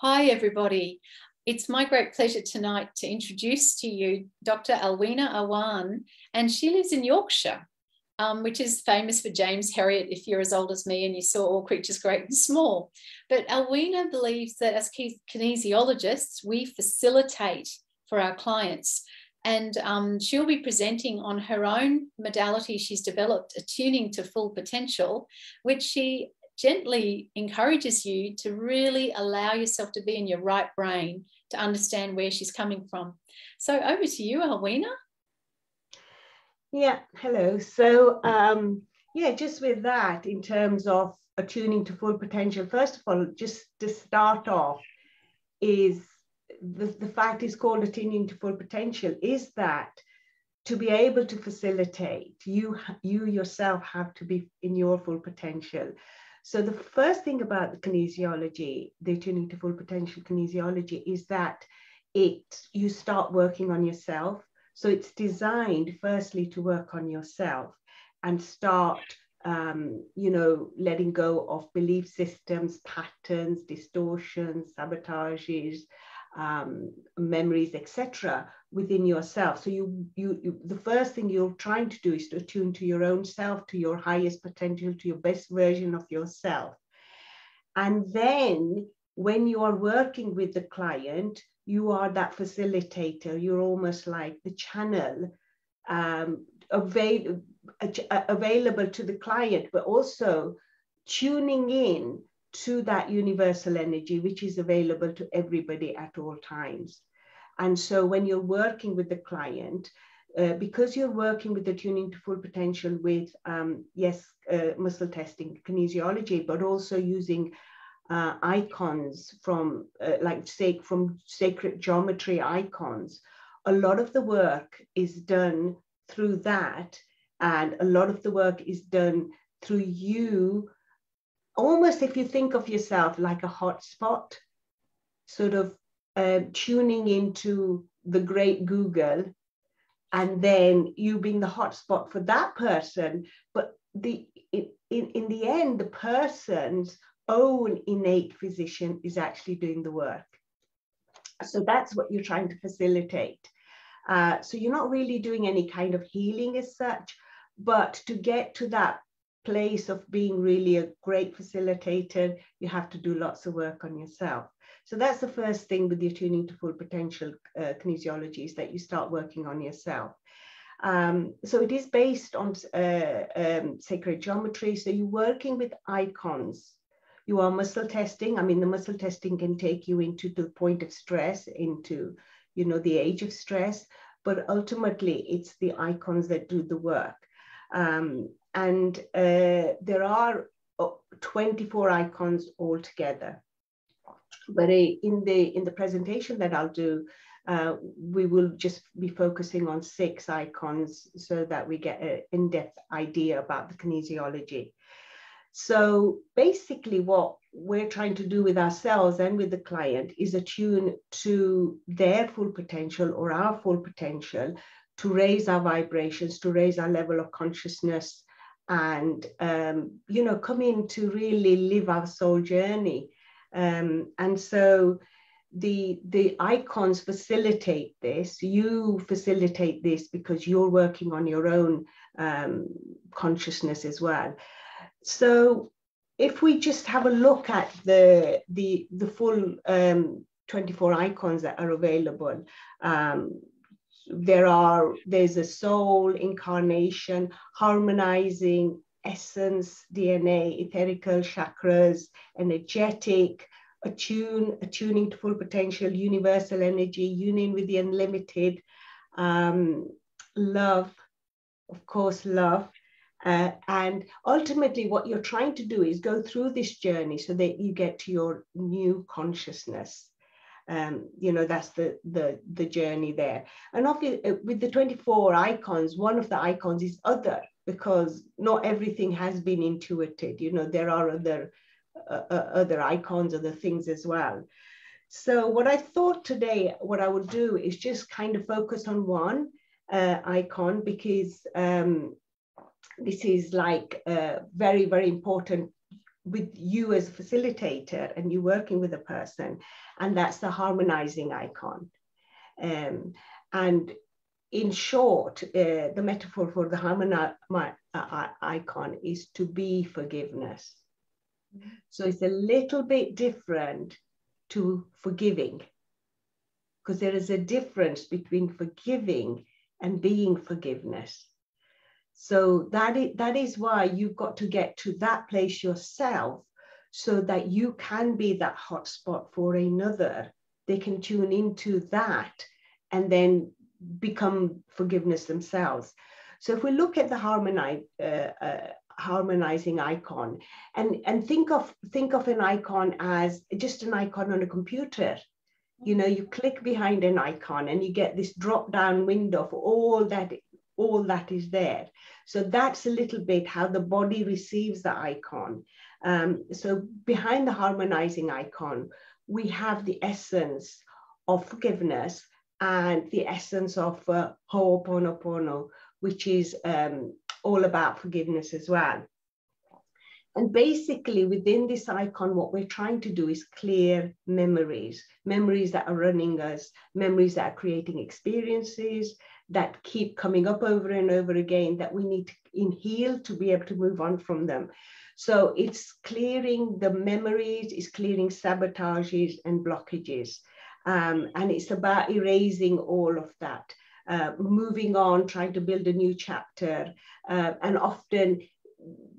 Hi, everybody. It's my great pleasure tonight to introduce to you Dr. Alweena Awan, and she lives in Yorkshire, which is famous for James Herriot if you're as old as me and you saw All Creatures Great and Small. But Alweena believes that as kinesiologists, we facilitate for our clients. And she'll be presenting on her own modality she's developed, Attuning to Full Potential, which she gently encourages you to really allow yourself to be in your right brain to understand where she's coming from. So over to you, Alweena. Yeah, hello. So yeah, just with that, in terms of attuning to full potential, first of all, just to start off, is the fact is called attuning to full potential is that to be able to facilitate, you yourself have to be in your full potential. So the first thing about the kinesiology, the attuning to full potential kinesiology, is that you start working on yourself. So it's designed firstly to work on yourself and start, letting go of belief systems, patterns, distortions, sabotages, memories, etc., within yourself. So the first thing you're trying to do is to attune to your own self, to your highest potential, to your best version of yourself. And then when you are working with the client, you are that facilitator. You're almost like the channel available to the client, but also tuning in to that universal energy, which is available to everybody at all times. And so when you're working with the client, because you're working with the tuning to full potential with, muscle testing, kinesiology, but also using icons from from sacred geometry icons, a lot of the work is done through that. And a lot of the work is done through you. Almost if you think of yourself like a hotspot, sort of tuning into the great Google, and then you being the hotspot for that person. But in the end, the person's own innate physician is actually doing the work. So that's what you're trying to facilitate. So you're not really doing any kind of healing as such, but to get to that place of being really a great facilitator, you have to do lots of work on yourself. So that's the first thing with the attuning to full potential kinesiology, is that you start working on yourself. So it is based on sacred geometry. So you're working with icons. You are muscle testing. I mean, the muscle testing can take you into the point of stress, into, the age of stress, but ultimately it's the icons that do the work. And there are 24 icons altogether. But in the presentation that I'll do, we will just be focusing on 6 icons so that we get an in-depth idea about the kinesiology. So basically what we're trying to do with ourselves and with the client is attune to their full potential or our full potential, to raise our vibrations, to raise our level of consciousness, and, come in to really live our soul journey. And so the icons facilitate this. You facilitate this because you're working on your own consciousness as well. So if we just have a look at the full 24 icons that are available, there's a soul, incarnation, harmonizing, essence, DNA, etherical, chakras, energetic, attuning to full potential, universal energy, union with the unlimited, love, of course, love. And ultimately what you're trying to do is go through this journey so that you get to your new consciousness. That's the journey there. And obviously with the 24 icons, one of the icons is other, because not everything has been intuited. There are other icons, other things as well. So what I thought today, what I would do is just kind of focus on one icon, because this is like very, very important with you as a facilitator and you working with a person, and that's the harmonizing icon. And in short, the metaphor for the icon is to be forgiveness. So it's a little bit different to forgiving, because there is a difference between forgiving and being forgiveness. So that is why you've got to get to that place yourself, so that you can be that hotspot for another. They can tune into that and then become forgiveness themselves. So if we look at the harmonizing icon, and think of an icon as just an icon on a computer. You know, you click behind an icon and you get this drop down window for all that is there. So that's a little bit how the body receives the icon. So behind the harmonizing icon, we have the essence of forgiveness and the essence of Ho'oponopono, which is all about forgiveness as well. And basically within this icon, what we're trying to do is clear memories that are running us, memories that are creating experiences that keep coming up over and over again, that we need to heal to be able to move on from them. So it's clearing the memories, it's clearing sabotages and blockages. And it's about erasing all of that, moving on, trying to build a new chapter. And often,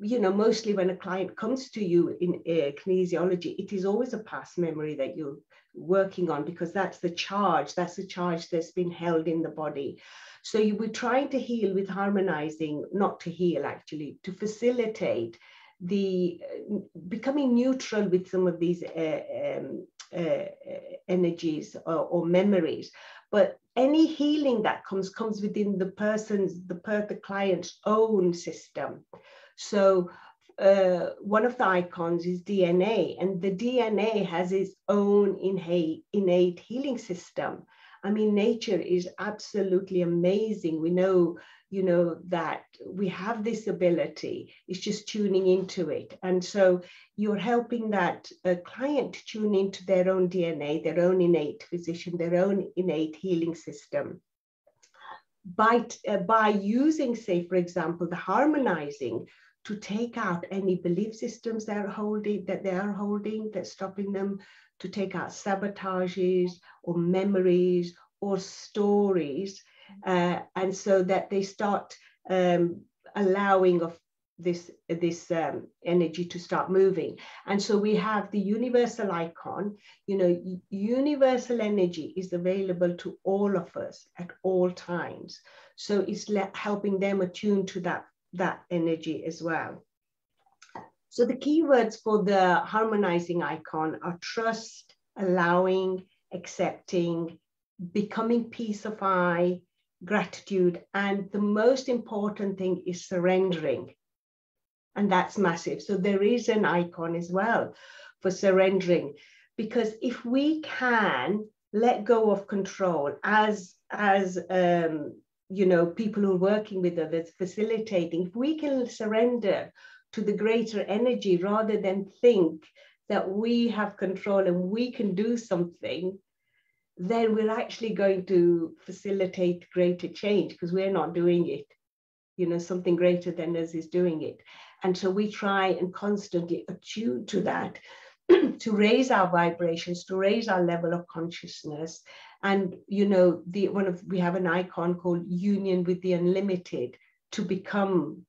you know, mostly when a client comes to you in kinesiology, it is always a past memory that you're working on, because that's the charge that's been held in the body. So you were trying to heal with harmonizing, not to heal actually, to facilitate the becoming neutral with some of these energies or memories. But any healing that comes within the client's own system. So one of the icons is DNA, and the DNA has its own innate healing system. I mean, nature is absolutely amazing. We know, you know, that we have this ability. It's just tuning into it. And so you're helping that client to tune into their own DNA, their own innate physician, their own innate healing system. By using, say, for example, the harmonizing, to take out any belief systems they are holding, that's stopping them, to take out sabotages or memories or stories, and so that they start allowing of this energy to start moving. And so we have the universal icon. You know, universal energy is available to all of us at all times. So it's helping them attune to that energy as well. So the keywords for the harmonizing icon are trust, allowing, accepting, becoming peace of eye, gratitude, and the most important thing is surrendering. And that's massive. So there is an icon as well for surrendering, because if we can let go of control as you know, people who are working with others, facilitating, if we can surrender to the greater energy rather than think that we have control and we can do something, then we're actually going to facilitate greater change, because we're not doing it. You know, something greater than us is doing it. And so we try and constantly attune to that, to raise our vibrations, to raise our level of consciousness. And, you know, we have an icon called Union with the Unlimited, to become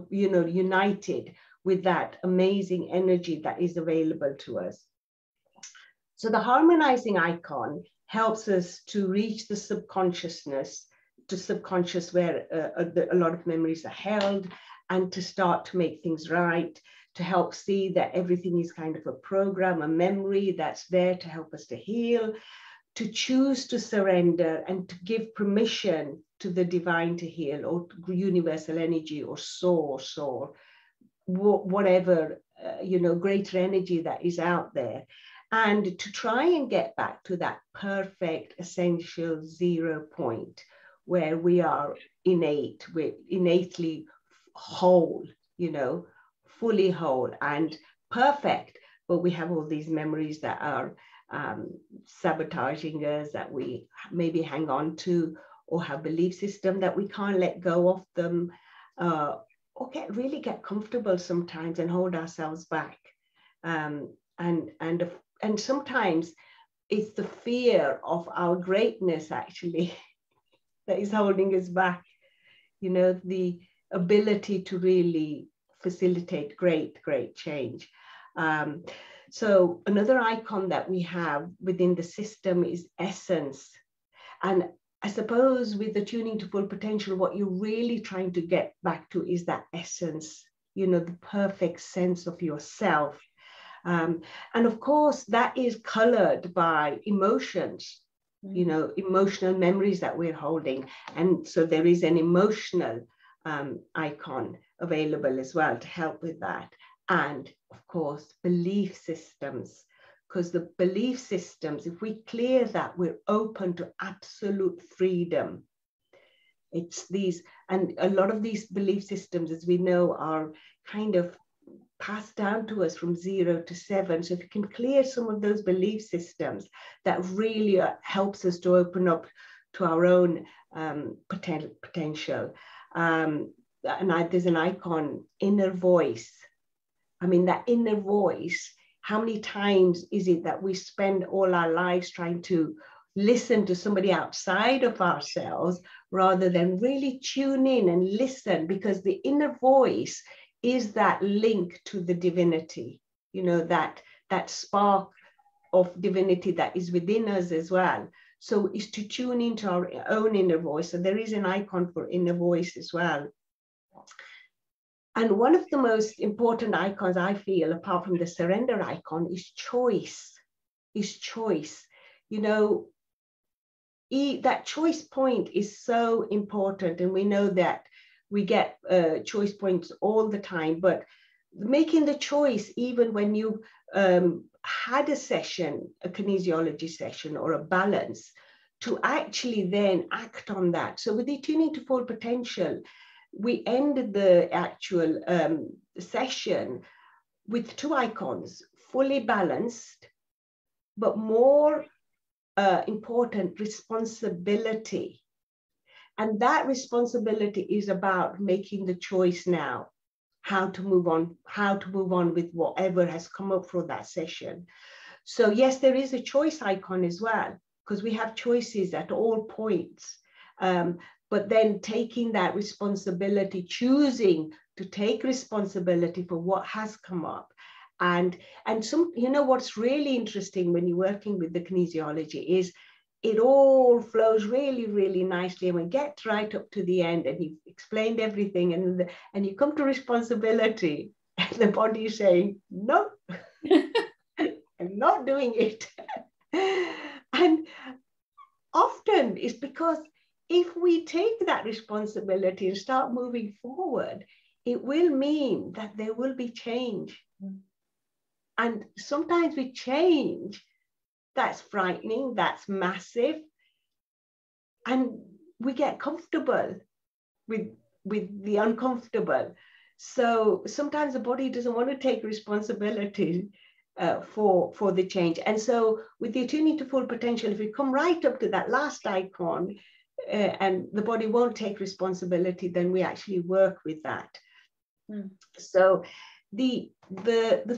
united with that amazing energy that is available to us. So the harmonizing icon helps us to reach the subconscious where a lot of memories are held, and to start to make things right, to help see that everything is kind of a program, a memory that's there to help us to heal, to choose to surrender and to give permission to the divine to heal, or universal energy, or source, or whatever, greater energy that is out there. And to try and get back to that perfect, essential 0 point where we are innately whole, fully whole and perfect, but we have all these memories that are sabotaging us, that we maybe hang on to, or have belief system that we can't let go of them, or really get comfortable sometimes and hold ourselves back. And sometimes it's the fear of our greatness actually that is holding us back. You know, the ability to really facilitate great change. So another icon that we have within the system is essence. And I suppose with the tuning to full potential, what you're really trying to get back to is that essence, you know, the perfect sense of yourself. And of course, that is colored by emotions, you know, emotional memories that we're holding. And so there is an emotional icon available as well to help with that. And of course, belief systems, because the belief systems, if we clear that, we're open to absolute freedom. It's these, and a lot of these belief systems, as we know, are kind of passed down to us from 0 to 7. So if you can clear some of those belief systems, that really helps us to open up to our own potential. There's an icon, inner voice. I mean, that inner voice, how many times is it that we spend all our lives trying to listen to somebody outside of ourselves rather than really tune in and listen? Because the inner voice is that link to the divinity, you know, that spark of divinity that is within us as well. So is to tune into our own inner voice. So there is an icon for inner voice as well. And one of the most important icons, I feel, apart from the surrender icon, is choice. You know, that choice point is so important. And we know that we get choice points all the time, but making the choice, even when you had a session, a kinesiology session or a balance, to actually then act on that. So with the tuning to full potential, we ended the actual session with 2 icons, fully balanced, but more important, responsibility. And that responsibility is about making the choice now, how to move on with whatever has come up for that session. So yes, there is a choice icon as well, because we have choices at all points. But then taking that responsibility, choosing to take responsibility for what has come up. And some, you know, what's really interesting when you're working with the kinesiology is it all flows really, really nicely. And we get right up to the end and you've explained everything, and you come to responsibility and the body is saying, no, I'm not doing it. And often it's because if we take that responsibility and start moving forward, it will mean that there will be change. And sometimes with change, that's frightening, that's massive. And we get comfortable with the uncomfortable. So sometimes the body doesn't want to take responsibility for the change. And so with the attuning to full potential, if we come right up to that last icon and the body won't take responsibility, then we actually work with that. So the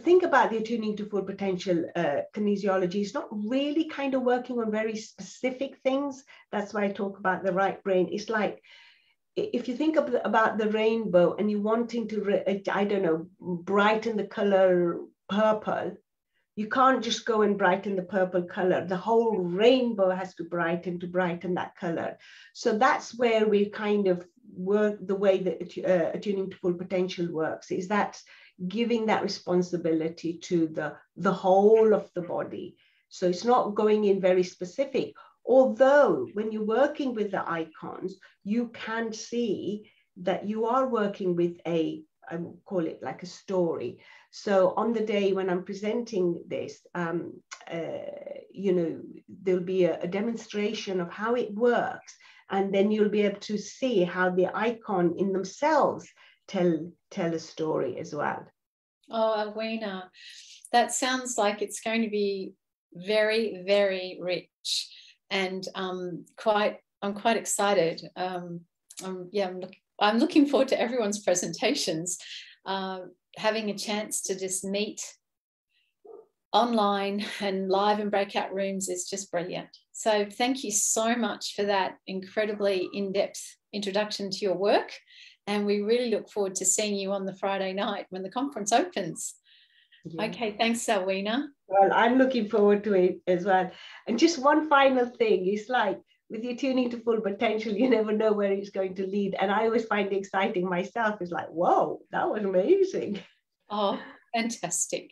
thing about the attuning to full potential kinesiology is not really kind of working on very specific things. That's why I talk about the right brain. It's like, if you think about the rainbow and you're wanting to, I don't know, brighten the color purple, you can't just go and brighten the purple color. The whole rainbow has to brighten that color. So that's where we kind of work, the way that attuning to full potential works, is that giving that responsibility to the whole of the body. So it's not going in very specific, although when you're working with the icons, you can see that you are working with I call it like a story. So on the day when I'm presenting this, you know, there'll be a demonstration of how it works, and then you'll be able to see how the icon in themselves tell a story as well. Oh, Alweena, that sounds like it's going to be very, very rich, and I'm quite excited. I'm looking forward to everyone's presentations. Having a chance to just meet online and live in breakout rooms is just brilliant. So thank you so much for that incredibly in-depth introduction to your work. And we really look forward to seeing you on the Friday night when the conference opens. Yeah. Okay, thanks, Alweena. Well, I'm looking forward to it as well. And just one final thing, it's like with your tuning to full potential, you never know where it's going to lead. And I always find it exciting myself. It's like, whoa, that was amazing. Oh, fantastic.